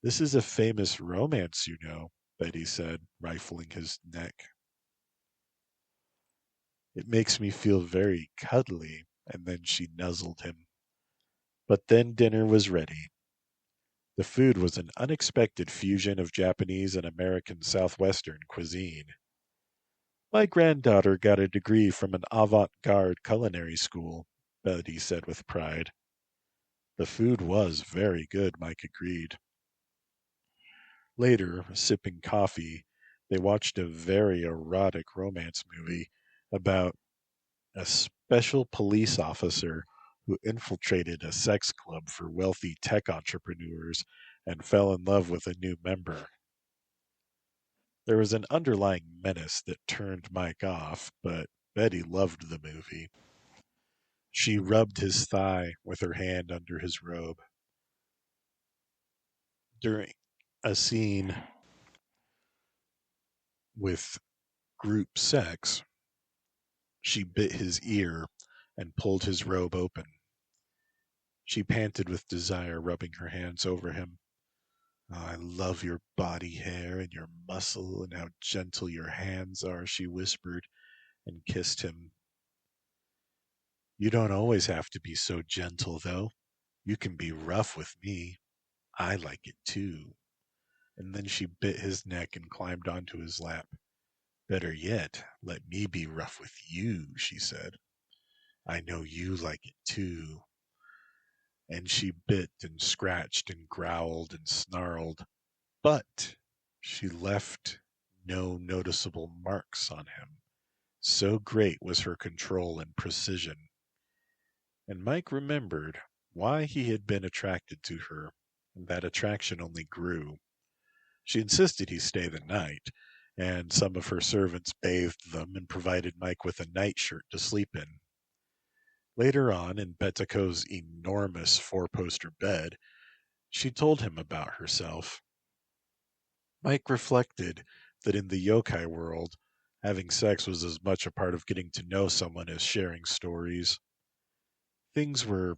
This is a famous romance, you know, Betty said, rifling his neck. It makes me feel very cuddly, and then she nuzzled him. But then dinner was ready. The food was an unexpected fusion of Japanese and American Southwestern cuisine. My granddaughter got a degree from an avant-garde culinary school, Betty said with pride. The food was very good, Mike agreed. Later, sipping coffee, they watched a very erotic romance movie about a special police officer who infiltrated a sex club for wealthy tech entrepreneurs and fell in love with a new member. There was an underlying menace that turned Mike off, but Betty loved the movie. She rubbed his thigh with her hand under his robe. During a scene with group sex, she bit his ear and pulled his robe open. She panted with desire, rubbing her hands over him. "Oh, I love your body hair and your muscle and how gentle your hands are," she whispered and kissed him. "You don't always have to be so gentle, though. You can be rough with me. I like it too." And then she bit his neck and climbed onto his lap. "Better yet, let me be rough with you," she said. "I know you like it too." And she bit and scratched and growled and snarled, but she left no noticeable marks on him. So great was her control and precision. And Mike remembered why he had been attracted to her, and that attraction only grew. She insisted he stay the night, and some of her servants bathed them and provided Mike with a nightshirt to sleep in. Later on, in Betiko's enormous four-poster bed, she told him about herself. Mike reflected that in the yokai world, having sex was as much a part of getting to know someone as sharing stories. Things were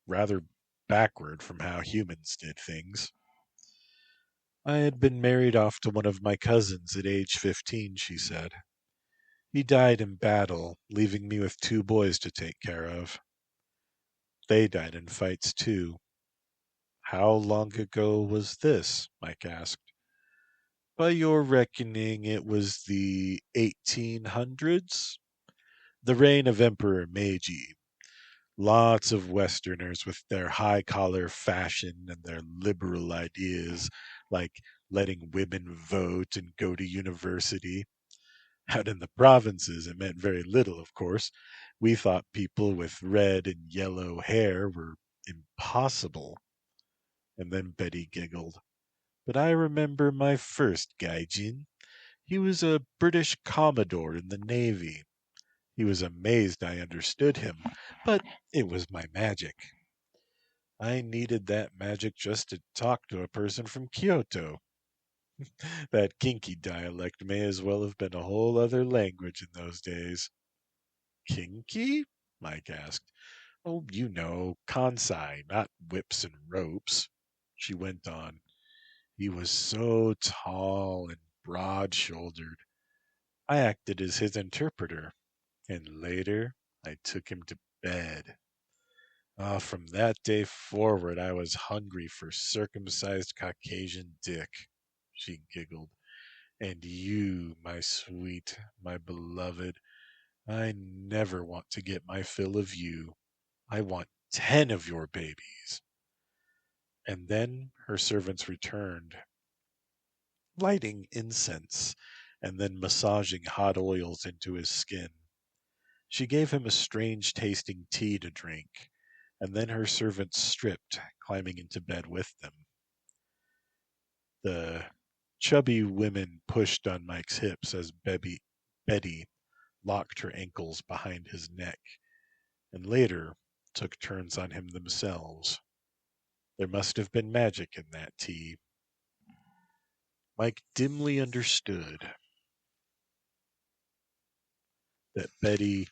rather backward from how humans did things. "I had been married off to one of my cousins at age 15, she said. "He died in battle, leaving me with two boys to take care of. They died in fights too." "How long ago was this?" Mike asked. "By your reckoning, it was the 1800s. The reign of Emperor Meiji. Lots of Westerners with their high collar fashion and their liberal ideas, like letting women vote and go to university. Out in the provinces, it meant very little, of course. We thought people with red and yellow hair were impossible." And then Betty giggled. "But I remember my first gaijin. He was a British Commodore in the Navy. He was amazed I understood him, but it was my magic. I needed that magic just to talk to a person from Kyoto. That kinky dialect may as well have been a whole other language in those days." "Kinky?" Mike asked. "Oh, you know, Kansai, not whips and ropes." She went on. "He was so tall and broad-shouldered. I acted as his interpreter, and later I took him to bed. Ah, from that day forward I was hungry for circumcised Caucasian dick." She giggled. "And you, my sweet, my beloved, I never want to get my fill of you. I want 10 of your babies." And then her servants returned, lighting incense and then massaging hot oils into his skin. She gave him a strange tasting tea to drink, and then her servants stripped, climbing into bed with them. The chubby women pushed on Mike's hips as Betty locked her ankles behind his neck, and later took turns on him themselves. There must have been magic in that tea. Mike dimly understood. that Betty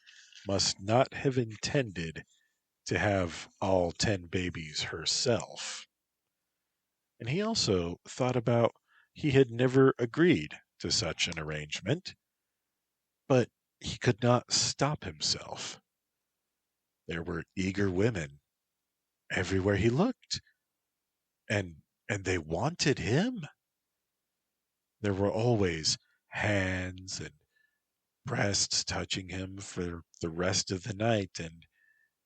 must not have intended to have all 10 babies herself. And he also thought about he had never agreed to such an arrangement, but he could not stop himself. There were eager women everywhere he looked, and they wanted him. There were always hands and breasts touching him for the rest of the night, and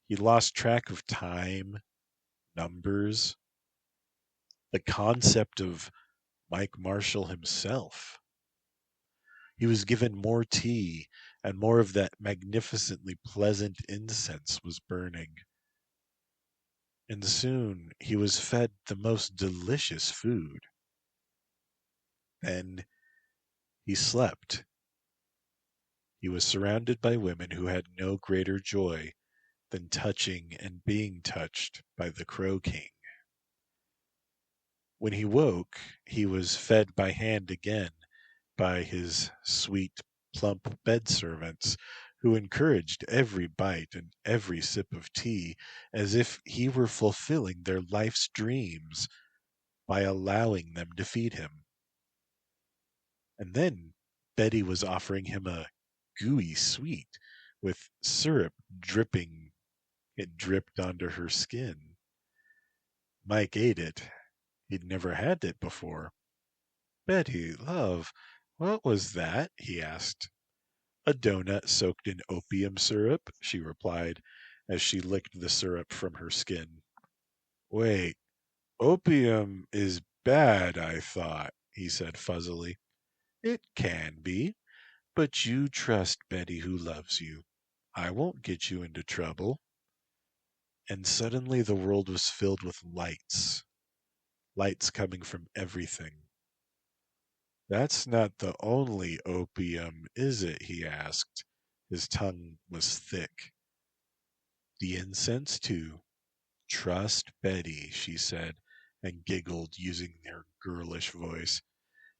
he lost track of time, numbers, the concept of Mike Marshall himself. He was given more tea, and more of that magnificently pleasant incense was burning. And soon he was fed the most delicious food. Then he slept. He was surrounded by women who had no greater joy than touching and being touched by the Crow King. When he woke, he was fed by hand again by his sweet, plump bed servants, who encouraged every bite and every sip of tea as if he were fulfilling their life's dreams by allowing them to feed him. And then Betty was offering him a gooey sweet with syrup dripping. It dripped onto her skin. Mike ate it. He'd never had it before. Betty, love, what was that? He asked. A doughnut soaked in opium syrup, she replied, as she licked the syrup from her skin. Wait, opium is bad, I thought, he said fuzzily. It can be, but you trust Betty who loves you. I won't get you into trouble. And suddenly the world was filled with lights. Lights coming from everything. That's not the only opium, is it? He asked. His tongue was thick. The incense, too. Trust Betty, she said, and giggled, using her girlish voice.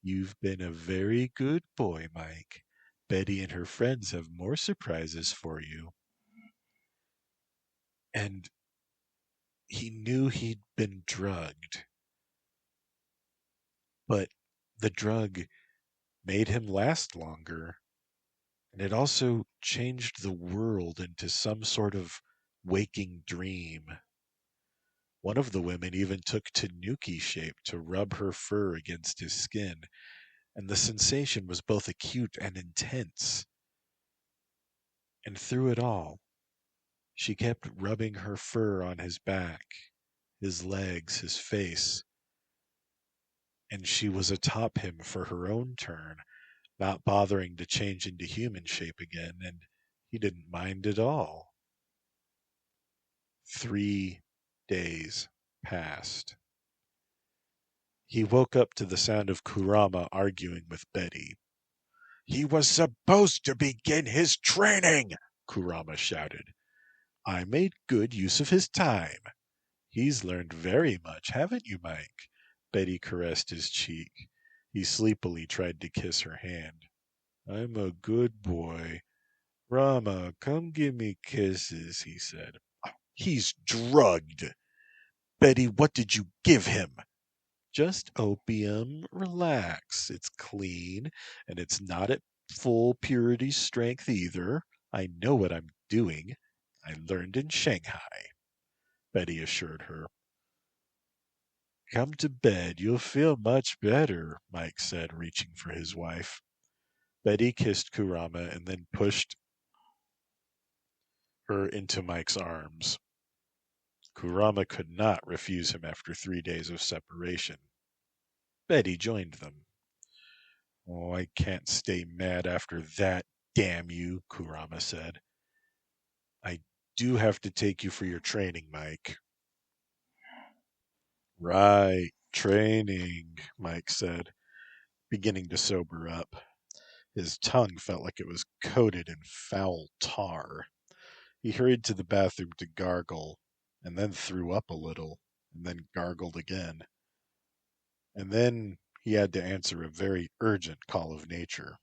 You've been a very good boy, Mike. Betty and her friends have more surprises for you. And he knew he'd been drugged, but the drug made him last longer. And it also changed the world into some sort of waking dream. One of the women even took tanuki shape to rub her fur against his skin, and the sensation was both acute and intense. And through it all, she kept rubbing her fur on his back, his legs, his face, and she was atop him for her own turn, not bothering to change into human shape again, and he didn't mind at all. 3 days passed. He woke up to the sound of Kurama arguing with Betty. He was supposed to begin his training, Kurama shouted. I made good use of his time. He's learned very much, haven't you, Mike? Betty caressed his cheek. He sleepily tried to kiss her hand. I'm a good boy. Rama, come give me kisses, he said. He's drugged. Betty, what did you give him? Just opium. Relax. It's clean, and it's not at full purity strength either. I know what I'm doing. I learned in Shanghai, Betty assured her. Come to bed. You'll feel much better, Mike said, reaching for his wife. Betty kissed Kurama and then pushed her into Mike's arms. Kurama could not refuse him after 3 days of separation. Betty joined them. Oh, I can't stay mad after that, damn you, Kurama said. I do have to take you for your training, Mike. Right, training, Mike said, beginning to sober up. His tongue felt like it was coated in foul tar. He hurried to the bathroom to gargle, and then threw up a little, and then gargled again. And then he had to answer a very urgent call of nature.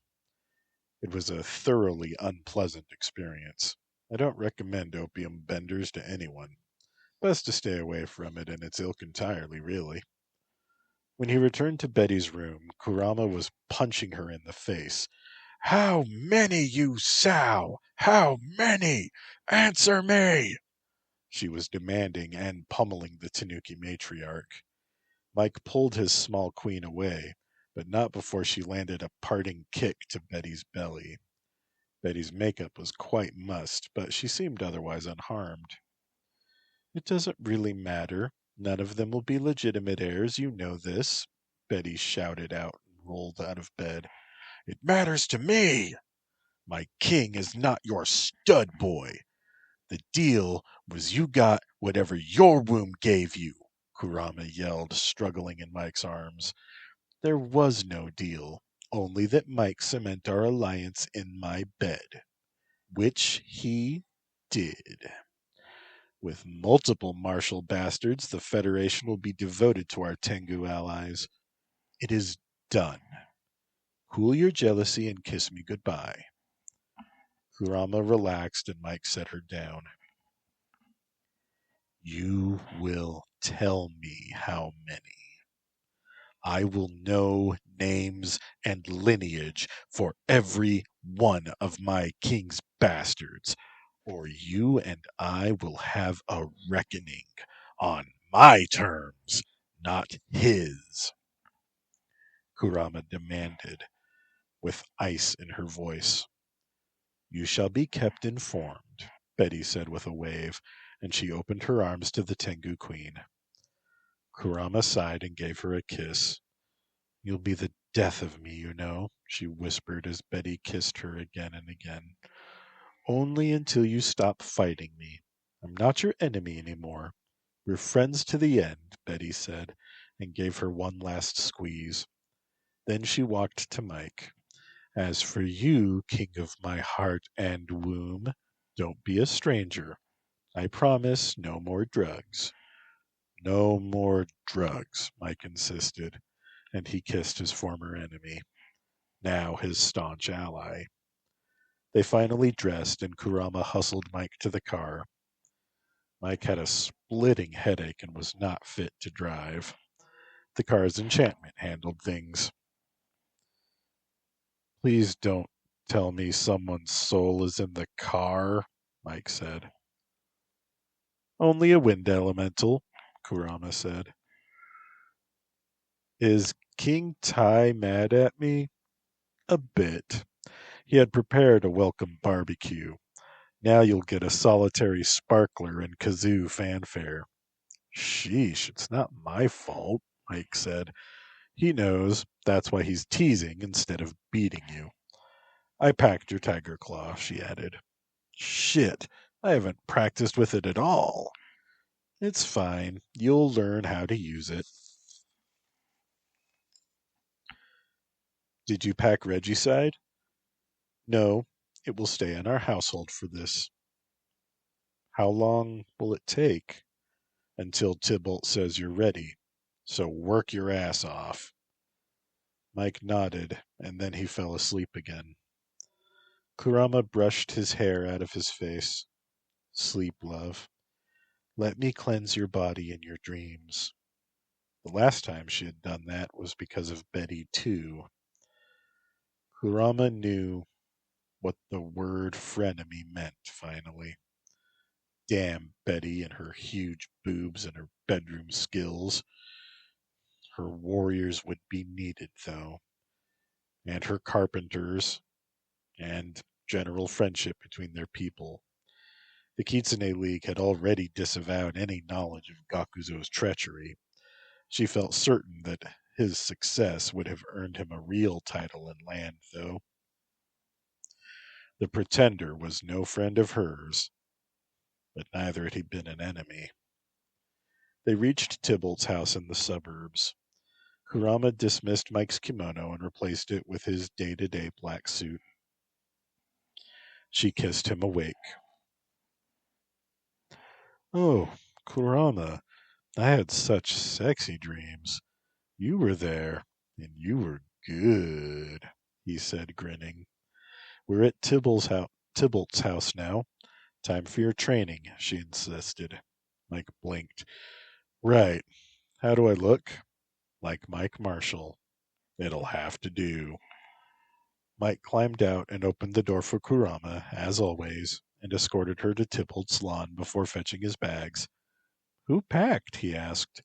It was a thoroughly unpleasant experience. I don't recommend opium benders to anyone. Best to stay away from it and its ilk entirely, really. When he returned to Betty's room, Kurama was punching her in the face. How many, you sow? How many? Answer me! She was demanding and pummeling the Tanuki matriarch. Mike pulled his small queen away, but not before she landed a parting kick to Betty's belly. Betty's makeup was quite mussed, but she seemed otherwise unharmed. It doesn't really matter. None of them will be legitimate heirs, you know this, Betty shouted out and rolled out of bed. It matters to me! My king is not your stud boy. The deal was you got whatever your womb gave you, Kurama yelled, struggling in Mike's arms. There was no deal, only that Mike cement our alliance in my bed. Which he did. With multiple martial bastards, the Federation will be devoted to our Tengu allies. It is done. Cool your jealousy and kiss me goodbye. Kurama relaxed and Mike set her down. You will tell me how many. I will know names and lineage for every one of my king's bastards, or you and I will have a reckoning on my terms, not his, Kurama demanded, with ice in her voice. You shall be kept informed, Betty said with a wave, and she opened her arms to the Tengu queen. Kurama sighed and gave her a kiss. You'll be the death of me, you know, she whispered as Betty kissed her again and again. Only until you stop fighting me. I'm not your enemy any more. We're friends to the end, Betty said, and gave her one last squeeze. Then she walked to Mike. As for you, king of my heart and womb, don't be a stranger. I promise no more drugs. No more drugs, Mike insisted, and he kissed his former enemy, now his staunch ally. They finally dressed, and Kurama hustled Mike to the car. Mike had a splitting headache and was not fit to drive. The car's enchantment handled things. Please don't tell me someone's soul is in the car, Mike said. Only a wind elemental, Kurama said. Is King Tai mad at me? A bit. He had prepared a welcome barbecue. Now you'll get a solitary sparkler and kazoo fanfare. Sheesh, it's not my fault, Mike said. He knows. That's why he's teasing instead of beating you. I packed your tiger claw, she added. Shit, I haven't practiced with it at all. It's fine. You'll learn how to use it. Did you pack Regicide? No, it will stay in our household for this. How long will it take? Until Tybalt says you're ready. So work your ass off. Mike nodded, and then he fell asleep again. Kurama brushed his hair out of his face. Sleep, love. Let me cleanse your body in your dreams. The last time she had done that was because of Betty, too. Kurama knew what the word frenemy meant, finally. Damn Betty and her huge boobs and her bedroom skills. Her warriors would be needed, though. And her carpenters, and general friendship between their people. The Kitsune League had already disavowed any knowledge of Gakuzo's treachery. She felt certain that his success would have earned him a real title and land, though. The Pretender was no friend of hers, but neither had he been an enemy. They reached Tybalt's house in the suburbs. Kurama dismissed Mike's kimono and replaced it with his day-to-day black suit. She kissed him awake. Oh, Kurama, I had such sexy dreams. You were there, and you were good, he said, grinning. We're at Tybalt's house now. Time for your training, she insisted. Mike blinked. Right. How do I look? Like Mike Marshall. It'll have to do. Mike climbed out and opened the door for Kurama, as always, and escorted her to Tybalt's lawn before fetching his bags. Who packed? He asked.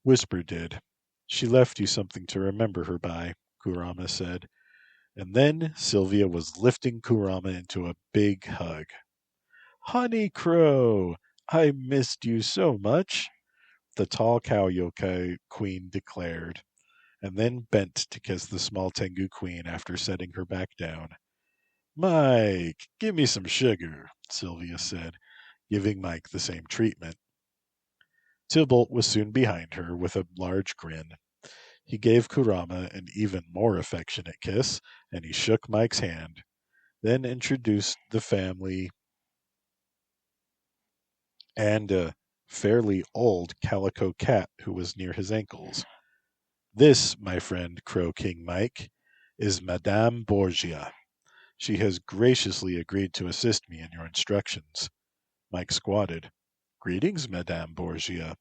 Whisper did. She left you something to remember her by, Kurama said. And then Sylvia was lifting Kurama into a big hug. Honey Crow, I missed you so much, the tall cow yokai queen declared, and then bent to kiss the small Tengu queen after setting her back down. Mike, give me some sugar, Sylvia said, giving Mike the same treatment. Tybalt was soon behind her with a large grin. He gave Kurama an even more affectionate kiss, and he shook Mike's hand, then introduced the family and a fairly old calico cat who was near his ankles. This, my friend Crow King Mike, is Madame Borgia. She has graciously agreed to assist me in your instructions. Mike squatted. Greetings, Madame Borgia,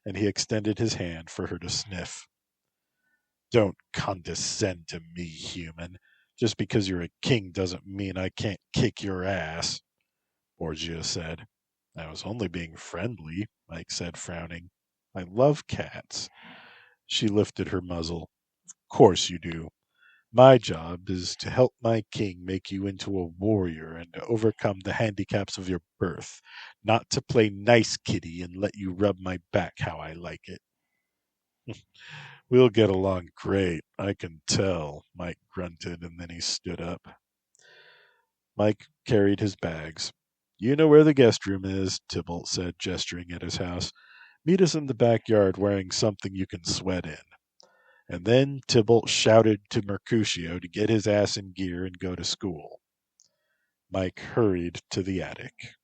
and he extended his hand for her to sniff. Don't condescend to me, human. Just because you're a king doesn't mean I can't kick your ass, Borgia said. I was only being friendly, Mike said, frowning. I love cats. She lifted her muzzle. Of course you do. My job is to help my king make you into a warrior and to overcome the handicaps of your birth, not to play nice kitty and let you rub my back how I like it. We'll get along great, I can tell, Mike grunted, and then he stood up. Mike carried his bags. You know where the guest room is, Tybalt said, gesturing at his house. Meet us in the backyard wearing something you can sweat in. And then Tybalt shouted to Mercutio to get his ass in gear and go to school. Mike hurried to the attic.